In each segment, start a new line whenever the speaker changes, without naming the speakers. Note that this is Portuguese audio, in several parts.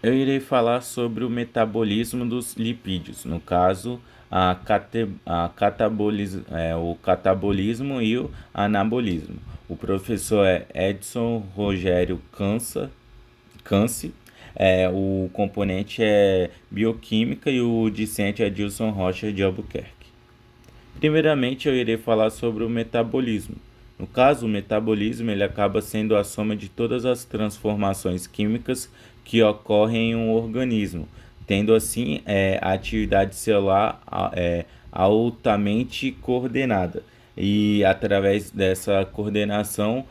Eu irei falar sobre o metabolismo dos lipídios, no caso, o catabolismo e o anabolismo. O professor é Edson Rogério Cance, o componente é bioquímica e o discente é Dilson Rocha de Albuquerque. Primeiramente, eu irei falar sobre o metabolismo. No caso, o metabolismo ele acaba sendo a soma de todas as transformações químicas que ocorrem em um organismo, tendo assim a atividade celular altamente coordenada. E através dessa coordenação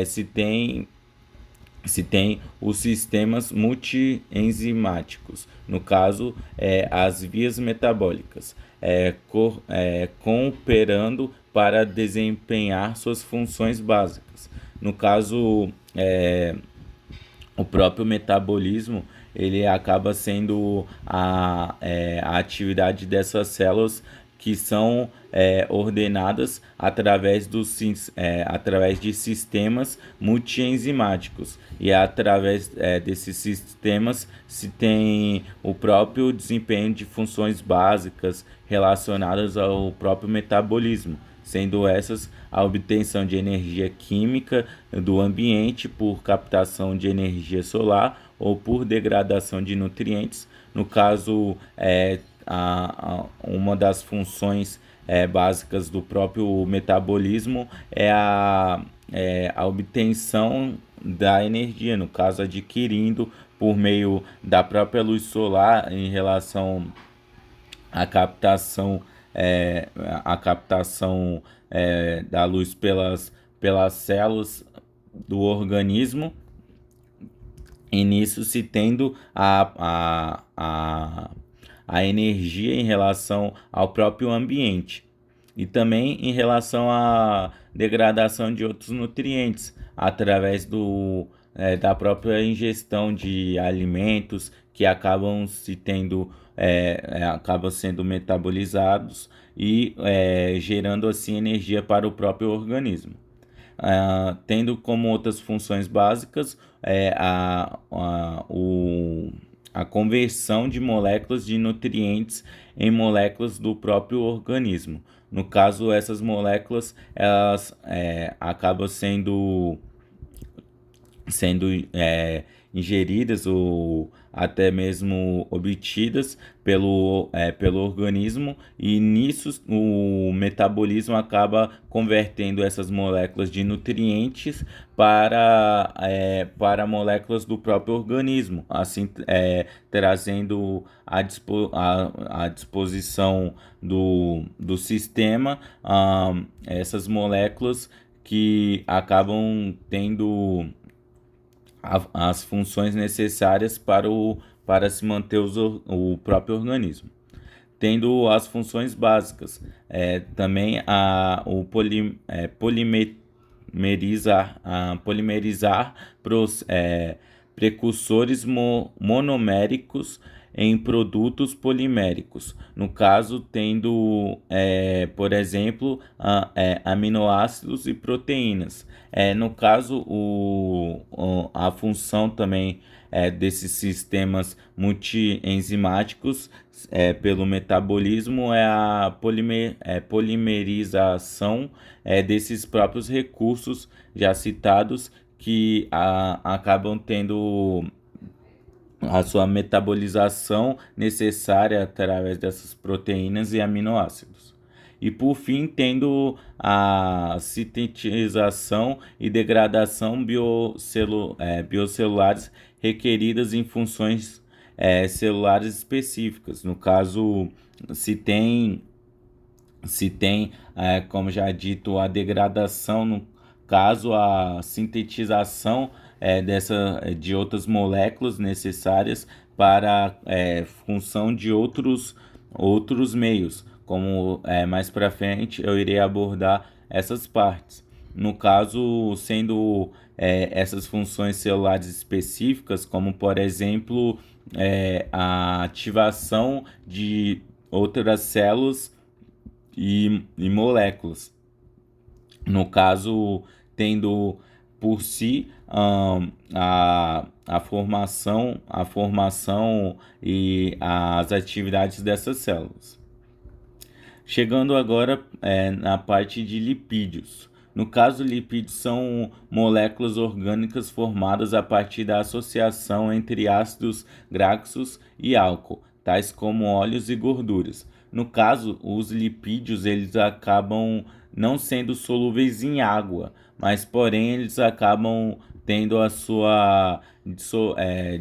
se tem os sistemas multienzimáticos, no caso, as vias metabólicas, cooperando para desempenhar suas funções básicas. No caso, o próprio metabolismo ele acaba sendo a atividade dessas células que são ordenadas através de sistemas multienzimáticos. E através desses sistemas se tem o próprio desempenho de funções básicas relacionadas ao próprio metabolismo, sendo essas a obtenção de energia química do ambiente por captação de energia solar ou por degradação de nutrientes. No caso, uma das funções básicas do próprio metabolismo é a obtenção da energia, no caso, adquirindo por meio da própria luz solar em relação à captação, é, a captação da luz pelas células do organismo, e nisso se tendo a energia em relação ao próprio ambiente e também em relação à degradação de outros nutrientes através da própria ingestão de alimentos que acabam sendo metabolizados e gerando assim energia para o próprio organismo. Tendo como outras funções básicas a conversão de moléculas de nutrientes em moléculas do próprio organismo. No caso, essas moléculas elas acabam sendo ingeridas ou até mesmo obtidas pelo organismo, e nisso o metabolismo acaba convertendo essas moléculas de nutrientes para moléculas do próprio organismo, assim trazendo à disposição do sistema essas moléculas que acabam tendo as funções necessárias para se manter o próprio organismo. Tendo as funções básicas, também polimerizar precursores monoméricos em produtos poliméricos. No caso, tendo, por exemplo, aminoácidos e proteínas. No caso, a função também desses sistemas multienzimáticos pelo metabolismo é a polimerização desses próprios recursos já citados que acabam tendo a sua metabolização necessária através dessas proteínas e aminoácidos. E por fim, tendo a sintetização e degradação biocelulares requeridas em funções celulares específicas. No caso, se tem como já dito, a degradação, no caso, a sintetização de outras moléculas necessárias para função de outros meios, como mais para frente eu irei abordar essas partes. No caso, sendo essas funções celulares específicas, como por exemplo a ativação de outras células e moléculas. No caso, tendo por si a formação e as atividades dessas células. Chegando agora na parte de lipídios. No caso, lipídios são moléculas orgânicas formadas a partir da associação entre ácidos graxos e álcool, tais como óleos e gorduras. No caso, os lipídios eles acabam não sendo solúveis em água, mas porém eles acabam tendo a sua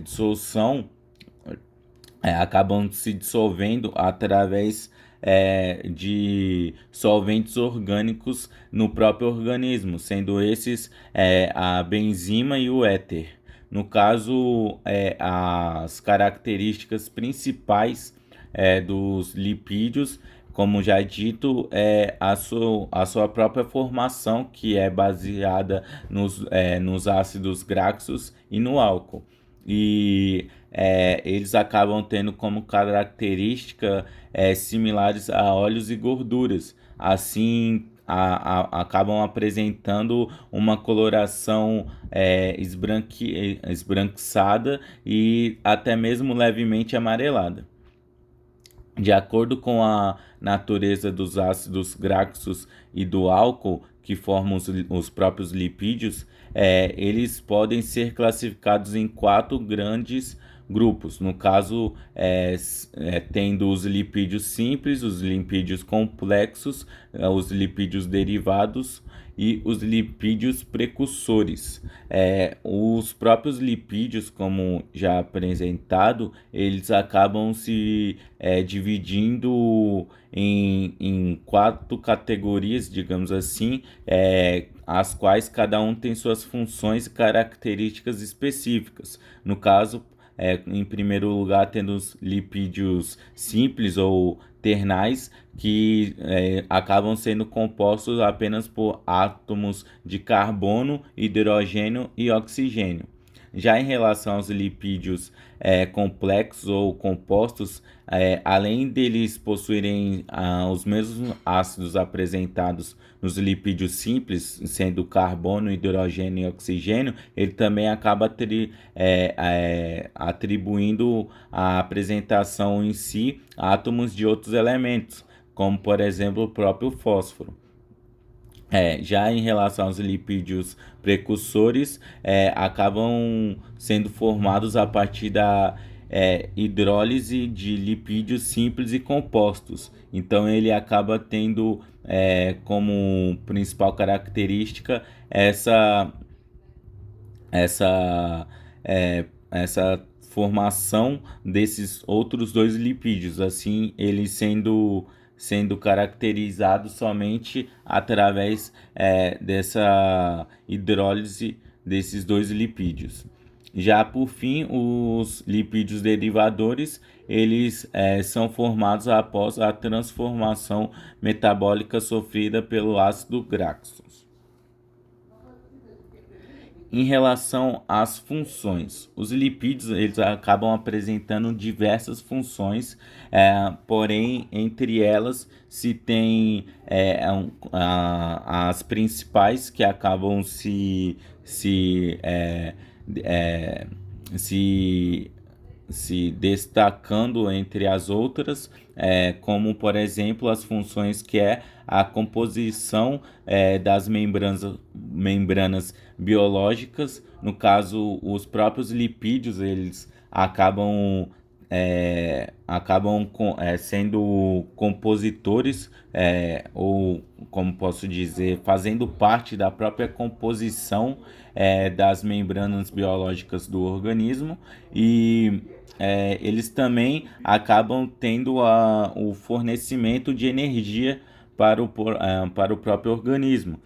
dissolução, acabam se dissolvendo através de solventes orgânicos no próprio organismo, sendo esses a benzima e o éter. No caso, as características principais dos lipídios, como já dito, é a sua própria formação, que é baseada nos ácidos graxos e no álcool. E eles acabam tendo como característica similares a óleos e gorduras. Assim, acabam apresentando uma coloração esbranquiçada e até mesmo levemente amarelada. De acordo com a natureza dos ácidos graxos e do álcool, que formam os próprios lipídios, eles podem ser classificados em 4 grandes grupos. No caso, tendo os lipídios simples, os lipídios complexos, os lipídios derivados e os lipídios precursores. Os próprios lipídios, como já apresentado, eles acabam se dividindo em 4 categorias, digamos assim, as quais cada um tem suas funções e características específicas. No caso, em primeiro lugar, tendo os lipídios simples ou ternais, que acabam sendo compostos apenas por átomos de carbono, hidrogênio e oxigênio. Já em relação aos lipídios complexos ou compostos, além deles possuírem os mesmos ácidos apresentados nos lipídios simples, sendo carbono, hidrogênio e oxigênio, ele também acaba atribuindo a apresentação em si átomos de outros elementos, como por exemplo o próprio fósforo. Já em relação aos lipídios precursores, acabam sendo formados a partir da hidrólise de lipídios simples e compostos. Então, ele acaba tendo como principal característica essa, essa formação desses outros 2 lipídios, assim, eles sendo caracterizado somente através dessa hidrólise desses 2 lipídios. Já por fim, os lipídios derivadores, eles são formados após a transformação metabólica sofrida pelo ácido graxo. Em relação às funções, os lipídios eles acabam apresentando diversas funções, porém entre elas se tem as principais que acabam se destacando entre as outras, como por exemplo as funções que é a composição das membranas biológicas. No caso, os próprios lipídios eles acabam sendo compositores, ou como posso dizer, fazendo parte da própria composição das membranas biológicas do organismo, e eles também acabam tendo o fornecimento de energia para o próprio organismo,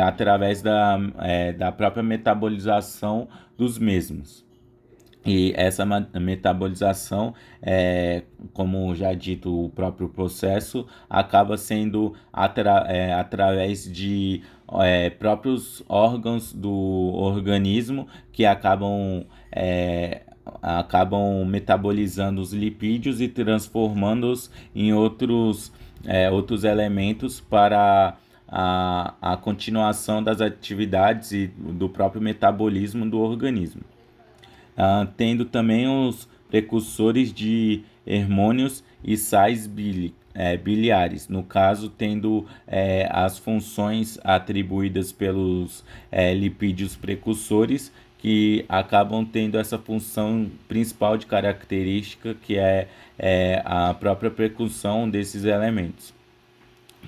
através da própria metabolização dos mesmos. E essa metabolização, como já dito, o próprio processo acaba sendo através de próprios órgãos do organismo que acabam metabolizando os lipídios e transformando-os em outros elementos para a continuação das atividades e do próprio metabolismo do organismo. Tendo também os precursores de hormônios e sais biliares, no caso, tendo as funções atribuídas pelos lipídios precursores, que acabam tendo essa função principal de característica, que é a própria precursão desses elementos.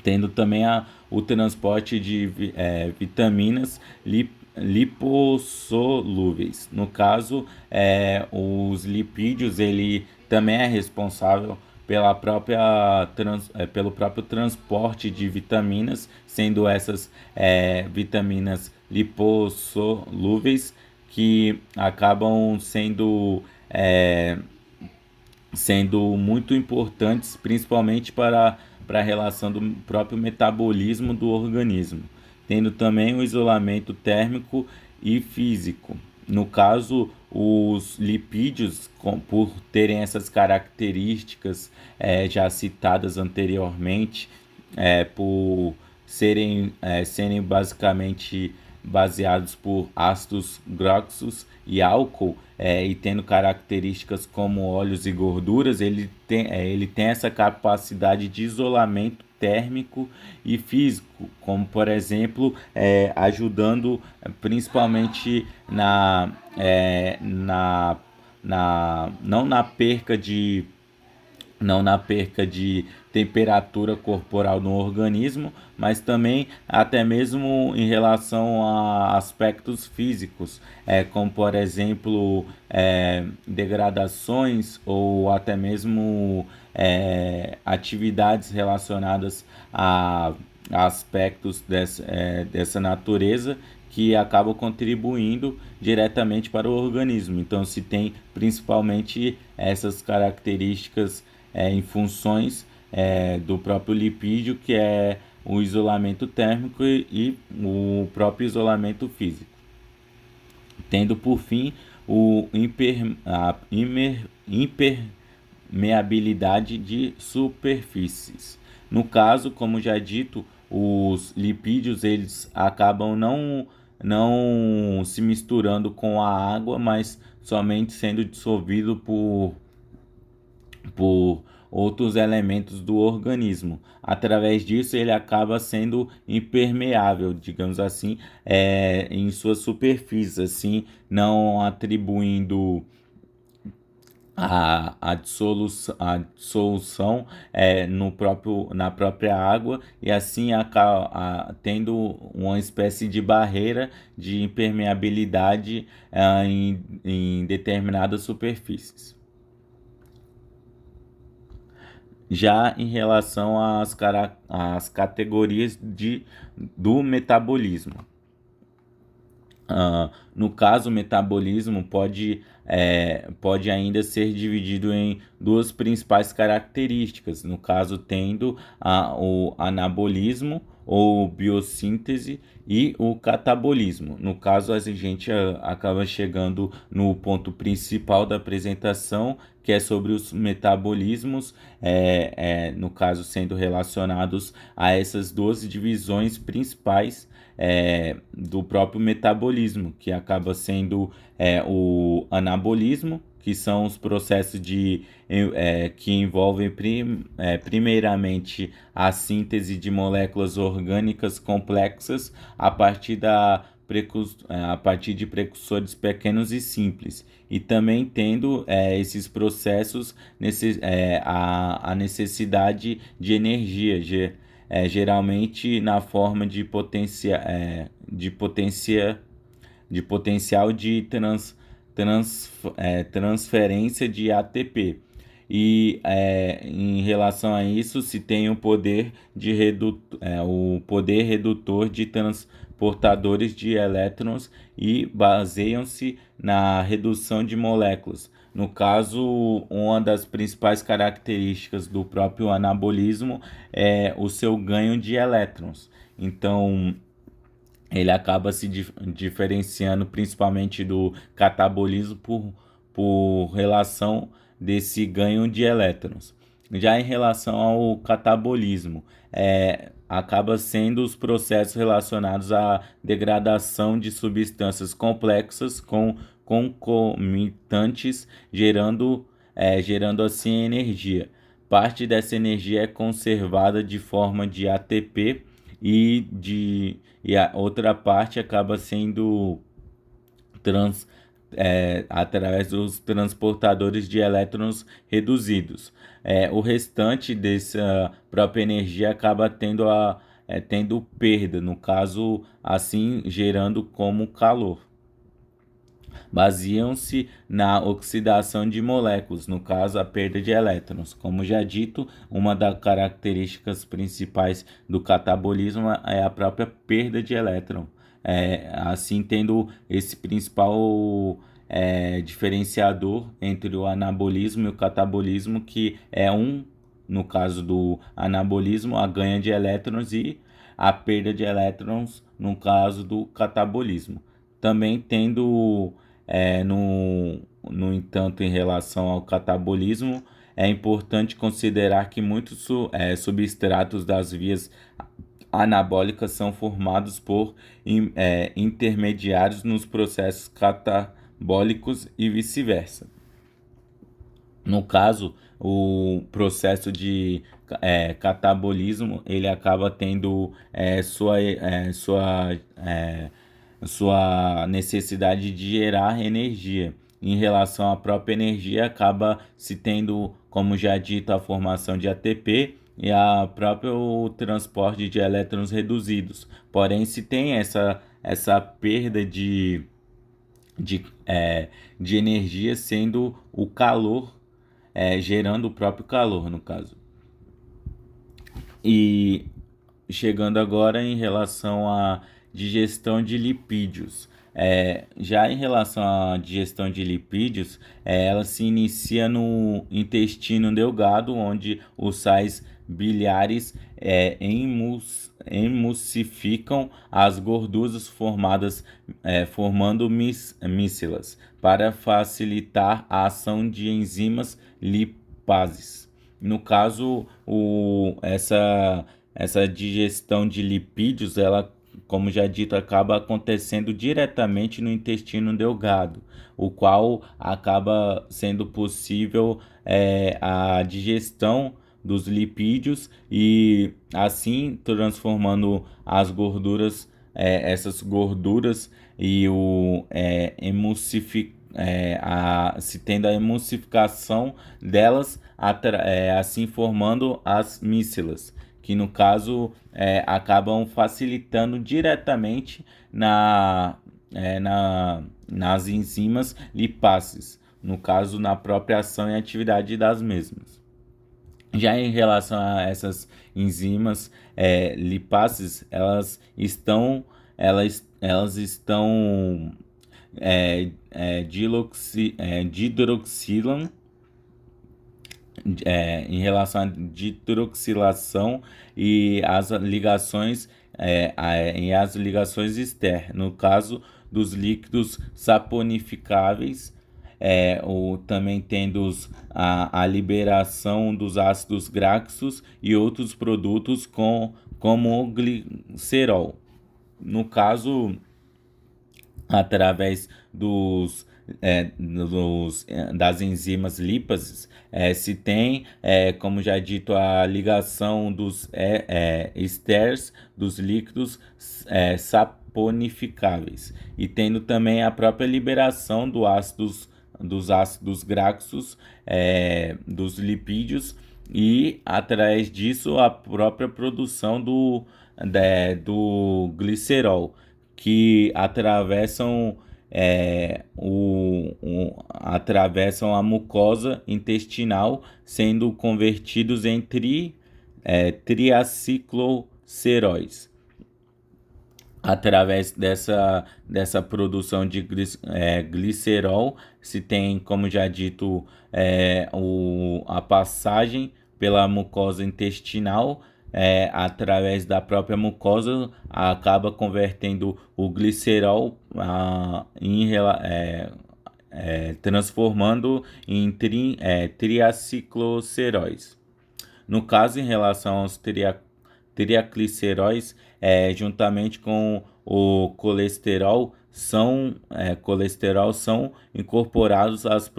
Tendo também o transporte de vitaminas lipossolúveis. No caso, os lipídios, ele também é responsável pelo próprio transporte de vitaminas, sendo essas vitaminas lipossolúveis que acabam sendo muito importantes, principalmente para a relação do próprio metabolismo do organismo, tendo também o isolamento térmico e físico. No caso, os lipídios, por terem essas características já citadas anteriormente, por serem basicamente baseados por ácidos graxos e álcool, e tendo características como óleos e gorduras, ele tem essa capacidade de isolamento térmico e físico, como por exemplo, ajudando principalmente não na perca de temperatura corporal no organismo, mas também até mesmo em relação a aspectos físicos, como por exemplo degradações ou até mesmo atividades relacionadas a aspectos dessa natureza que acabam contribuindo diretamente para o organismo. Então, se tem principalmente essas características em funções do próprio lipídio, que é o isolamento térmico e o próprio isolamento físico. Tendo por fim a impermeabilidade de superfícies. No caso, como já dito, os lipídios eles acabam não se misturando com a água, mas somente sendo dissolvido por outros elementos do organismo. Através disso, ele acaba sendo impermeável, digamos assim, em suas superfícies, assim, não atribuindo a dissolução na própria água, e assim tendo uma espécie de barreira de impermeabilidade em determinadas superfícies. Já em relação às categorias do metabolismo. No caso, o metabolismo pode ainda ser dividido em duas principais características, no caso tendo o anabolismo ou biossíntese e o catabolismo. No caso, a gente acaba chegando no ponto principal da apresentação, que é sobre os metabolismos, no caso sendo relacionados a essas duas divisões principais do próprio metabolismo, que acaba sendo o anabolismo, que são os processos que envolvem primeiramente a síntese de moléculas orgânicas complexas a partir de precursores pequenos e simples, e também tendo esses processos a necessidade de energia, geralmente na forma de potencial de transferência de ATP. E em relação a isso, se tem o poder redutor de transportadores de elétrons e baseiam-se na redução de moléculas. No caso, uma das principais características do próprio anabolismo é o seu ganho de elétrons. Então, ele acaba se diferenciando principalmente do catabolismo por relação desse ganho de elétrons. Já em relação ao catabolismo, acaba sendo os processos relacionados à degradação de substâncias complexas com concomitantes, gerando assim energia. Parte dessa energia é conservada de forma de ATP e a outra parte acaba sendo trans, através dos transportadores de elétrons reduzidos. O restante dessa própria energia acaba tendo perda, no caso, assim gerando como calor. Baseiam-se na oxidação de moléculas, no caso, a perda de elétrons. Como já dito, uma das características principais do catabolismo é a própria perda de elétron. Assim, tendo esse principal diferenciador entre o anabolismo e o catabolismo, que no caso do anabolismo, a ganha de elétrons e a perda de elétrons no caso do catabolismo. Também tendo, no entanto, em relação ao catabolismo, é importante considerar que muitos substratos das vias anabólicas são formados por intermediários nos processos catabólicos e vice-versa. No caso, o processo de catabolismo, ele acaba tendo sua necessidade de gerar energia. Em relação à própria energia, acaba se tendo, como já dito, a formação de ATP e a próprio transporte de elétrons reduzidos. Porém, se tem essa perda de energia, sendo o calor, gerando o próprio calor, no caso. E chegando agora em relação à digestão de lipídios. Já em relação à digestão de lipídios, ela se inicia no intestino delgado, onde os sais biliares emulsificam as gorduras formadas, formando mícelas, para facilitar a ação de enzimas lipases. No caso, essa digestão de lipídios, ela, como já dito, acaba acontecendo diretamente no intestino delgado, o qual acaba sendo possível a digestão dos lipídios e assim transformando as gorduras, essas gorduras e se tendo a emulsificação delas, assim formando as mícelas, que no caso acabam facilitando diretamente nas enzimas lipases, no caso na própria ação e atividade das mesmas. Já em relação a essas enzimas lipases, dihidroxilam, em relação à dihidroxilação e as ligações as ligações externas, no caso dos líquidos saponificáveis, também tendo a liberação dos ácidos graxos e outros produtos como o glicerol. No caso, através das enzimas lípases, se tem, como já dito, a ligação dos ésteres dos líquidos saponificáveis, e tendo também a própria liberação dos ácidos graxos, dos lipídios, e através disso a própria produção do glicerol, que atravessam a mucosa intestinal, sendo convertidos em triacicloceróis. Através dessa produção de glicerol, se tem, como já dito, a passagem pela mucosa intestinal, através da própria mucosa, acaba convertendo o glicerol transformando em triacicloceróis. No caso, em relação aos triacliceróis, juntamente com o colesterol são incorporados às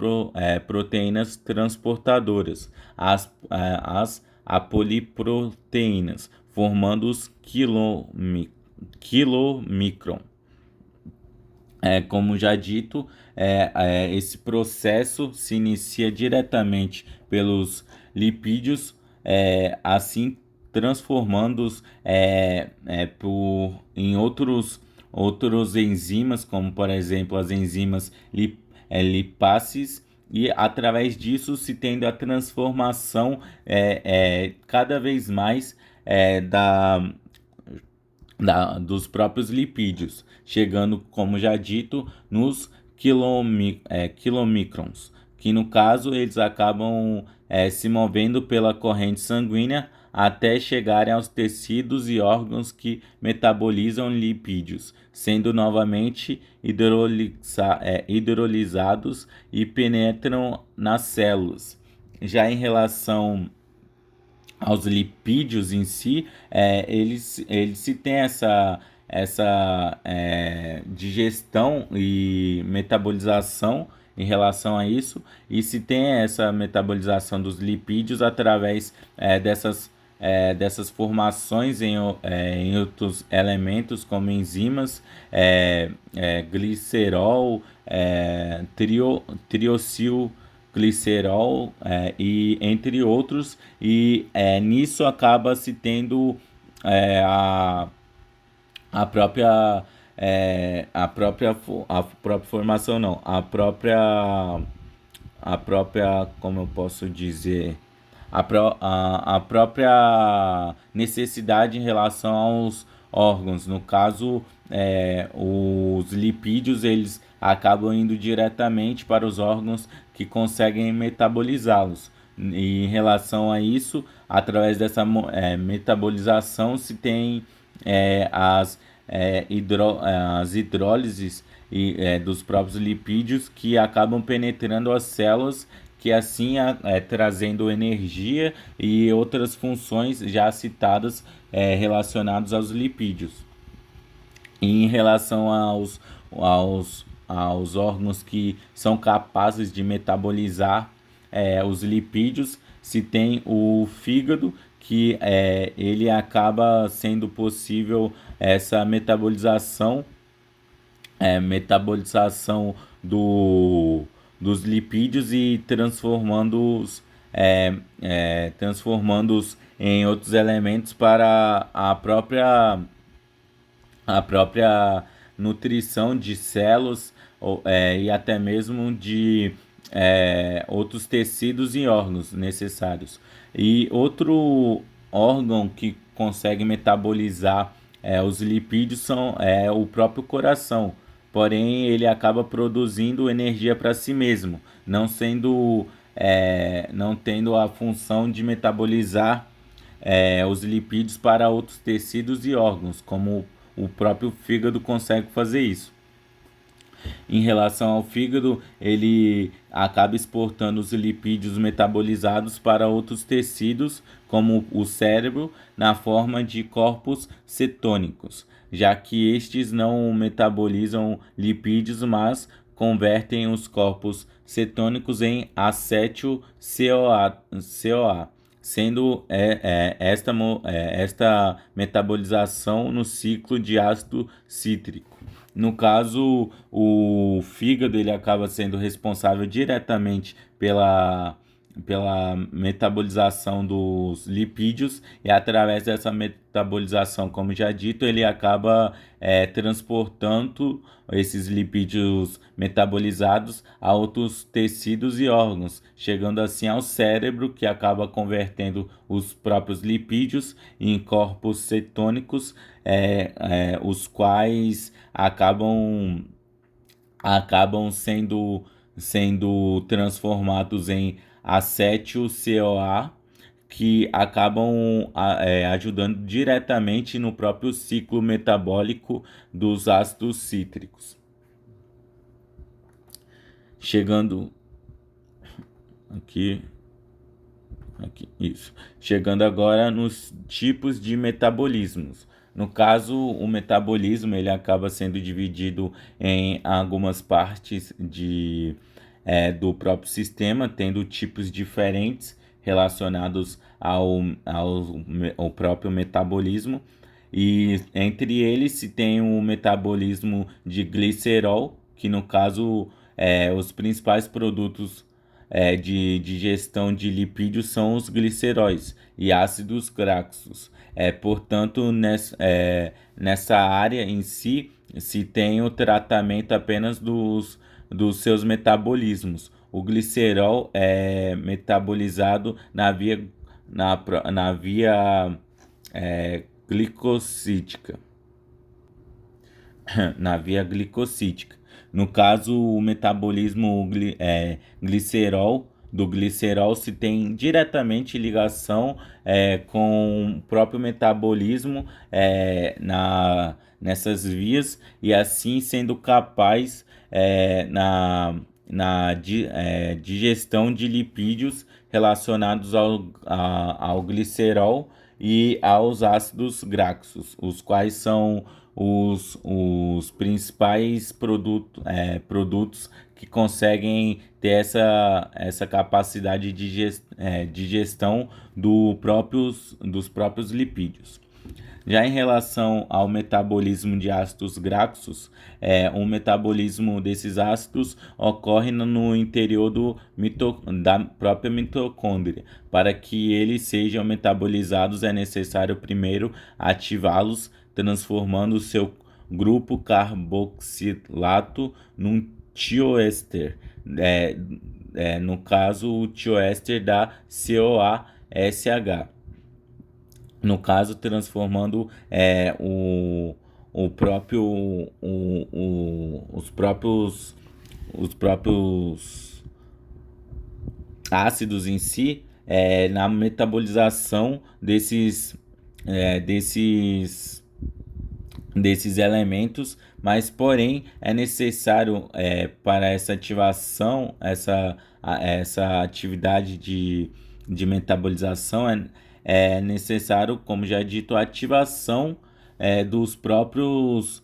proteínas transportadoras, as apoliproteínas, formando os quilomicron. Como já dito, esse processo se inicia diretamente pelos lipídios, assim transformando-os em outros enzimas, como por exemplo as enzimas lipáses, e através disso se tende a transformação cada vez mais dos próprios lipídios, chegando, como já dito, nos quilomicrons, que no caso eles acabam se movendo pela corrente sanguínea até chegarem aos tecidos e órgãos que metabolizam lipídios, sendo novamente hidrolisados e penetram nas células. Já em relação aos lipídios em si, eles se tem essa digestão e metabolização em relação a isso, e se tem essa metabolização dos lipídios através dessas formações em outros elementos como enzimas, glicerol, triacilglicerol, e entre outros, e nisso acaba se tendo a a própria a própria formação, não, a própria, como eu posso dizer, a própria necessidade em relação aos órgãos. No caso, os lipídios eles acabam indo diretamente para os órgãos que conseguem metabolizá-los. E em relação a isso, através dessa metabolização se tem as hidrólises dos próprios lipídios que acabam penetrando as células, que assim trazendo energia e outras funções já citadas relacionadas aos lipídios. E em relação aos órgãos que são capazes de metabolizar os lipídios, se tem o fígado, que ele acaba sendo possível essa metabolização dos lipídios e transformando-os em outros elementos para a própria nutrição de células, e até mesmo de outros tecidos e órgãos necessários. E outro órgão que consegue metabolizar os lipídios é o próprio coração. Porém, ele acaba produzindo energia para si mesmo, não tendo a função de metabolizar os lipídios para outros tecidos e órgãos, como o próprio fígado consegue fazer isso. Em relação ao fígado, ele acaba exportando os lipídios metabolizados para outros tecidos, como o cérebro, na forma de corpos cetônicos, já que estes não metabolizam lipídios, mas convertem os corpos cetônicos em acetil-CoA, sendo esta metabolização no ciclo de ácido cítrico. No caso, o fígado ele acaba sendo responsável diretamente pela metabolização dos lipídios, e através dessa metabolização, como já dito, ele acaba transportando esses lipídios metabolizados a outros tecidos e órgãos, chegando assim ao cérebro, que acaba convertendo os próprios lipídios em corpos cetônicos, os quais acabam sendo transformados em acetil-CoA, que acabam ajudando diretamente no próprio ciclo metabólico dos ácidos cítricos. Chegando aqui aqui, isso. Chegando agora nos tipos de metabolismos. No caso, o metabolismo ele acaba sendo dividido em algumas partes do próprio sistema, tendo tipos diferentes relacionados ao próprio metabolismo. E entre eles se tem o metabolismo de glicerol, que no caso os principais produtos de digestão de lipídios são os gliceróis e ácidos graxos. Portanto, nessa área em si, se tem o tratamento apenas dos seus metabolismos. O glicerol é metabolizado na via glicosítica. Na via glicosítica. No caso, o metabolismo do glicerol se tem diretamente ligação com o próprio metabolismo nessas vias e assim sendo capaz na digestão de lipídios relacionados ao glicerol e aos ácidos graxos, os quais são os principais produtos que conseguem ter essa capacidade de gestão dos próprios lipídios. Já em relação ao metabolismo de ácidos graxos, o metabolismo desses ácidos ocorre no interior da própria mitocôndria. Para que eles sejam metabolizados, é necessário primeiro ativá-los, transformando o seu grupo carboxilato num tioéster. No caso, o tioéster da CoASH. No caso, transformando os próprios ácidos em si na metabolização desses elementos, mas porém é necessário para essa ativação, essa atividade de metabolização é necessário, como já dito, a ativação dos próprios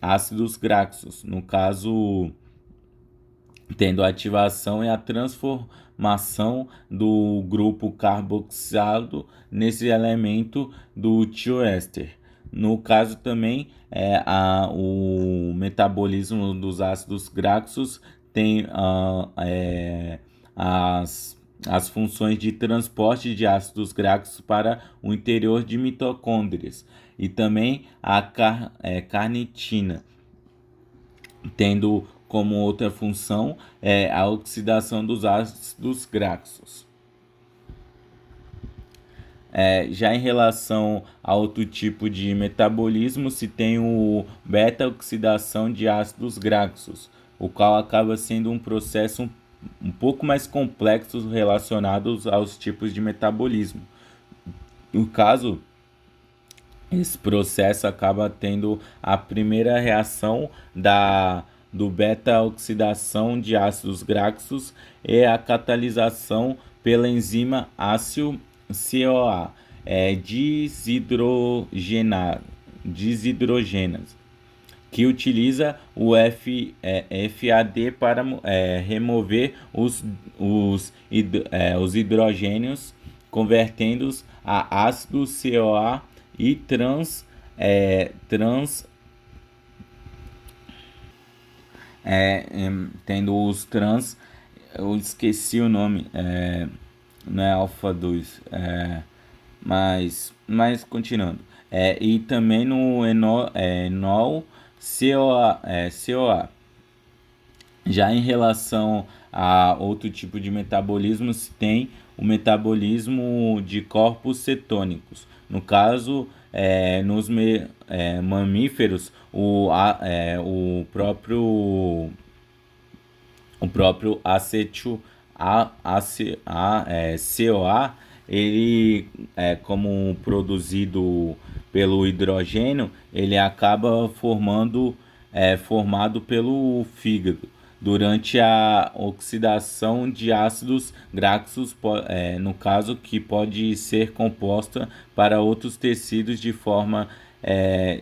ácidos graxos. No caso, tendo a ativação e a transformação do grupo carboxilado nesse elemento do tioéster. No caso também, o metabolismo dos ácidos graxos tem as funções de transporte de ácidos graxos para o interior de mitocôndrias e também a carnitina, tendo como outra função a oxidação dos ácidos graxos. Já em relação a outro tipo de metabolismo, se tem o beta-oxidação de ácidos graxos, o qual acaba sendo um processo um pouco mais complexo relacionados aos tipos de metabolismo. No caso, esse processo acaba tendo a primeira reação do beta-oxidação de ácidos graxos e a catalisação pela enzima ácido-CoA desidrogenase, que utiliza o FAD para remover os hidrogênios, convertendo-os a ácido CoA e tendo os trans, eu esqueci o nome, não é alfa 2, mas continuando, e também no enol CoA. Já em relação a outro tipo de metabolismo, se tem o metabolismo de corpos cetônicos. No caso, nos mamíferos, o próprio CoA, ele como produzido pelo hidrogênio, ele acaba formado pelo fígado. durante a oxidação de ácidos graxos, no caso, que pode ser composta para outros tecidos de forma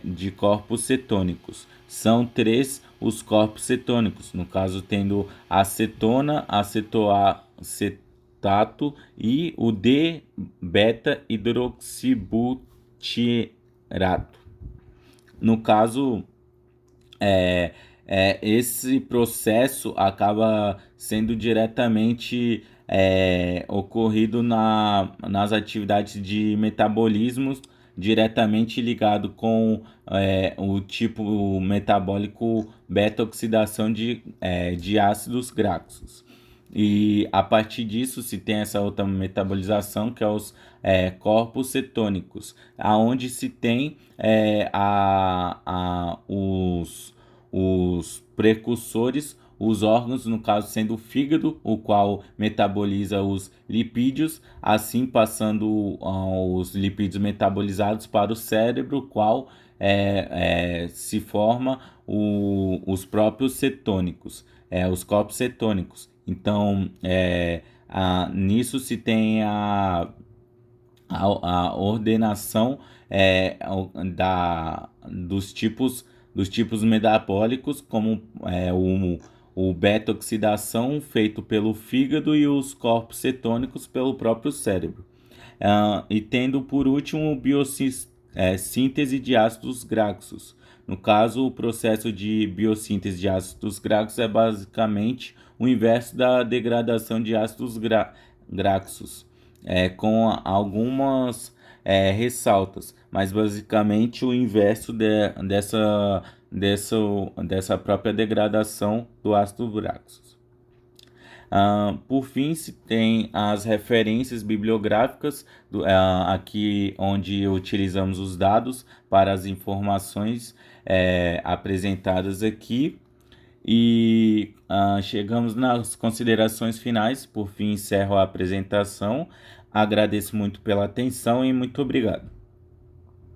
de corpos cetônicos. São três os corpos cetônicos, no caso tendo acetona, acetato e o D-beta-hidroxibutirato. No caso, esse processo acaba sendo diretamente ocorrido nas atividades de metabolismo, diretamente ligado com o tipo metabólico beta-oxidação de ácidos graxos. E a partir disso se tem essa outra metabolização que é os corpos cetônicos, aonde se tem os precursores, os órgãos, no caso sendo o fígado, o qual metaboliza os lipídios, assim passando os lipídios metabolizados para o cérebro, o qual se forma os próprios cetônicos, os corpos cetônicos. Então, nisso se tem a ordenação dos tipos metabólicos, como o beta-oxidação feito pelo fígado e os corpos cetônicos pelo próprio cérebro. E tendo por último síntese de ácidos graxos. No caso, o processo de biossíntese de ácidos graxos é basicamente o inverso da degradação de ácidos graxos, com algumas ressaltas, mas basicamente o inverso dessa própria degradação do ácido graxos. Por fim, se tem as referências bibliográficas aqui onde utilizamos os dados para as informações apresentadas aqui. E chegamos nas considerações finais. Por fim, encerro a apresentação. Agradeço muito pela atenção e muito obrigado.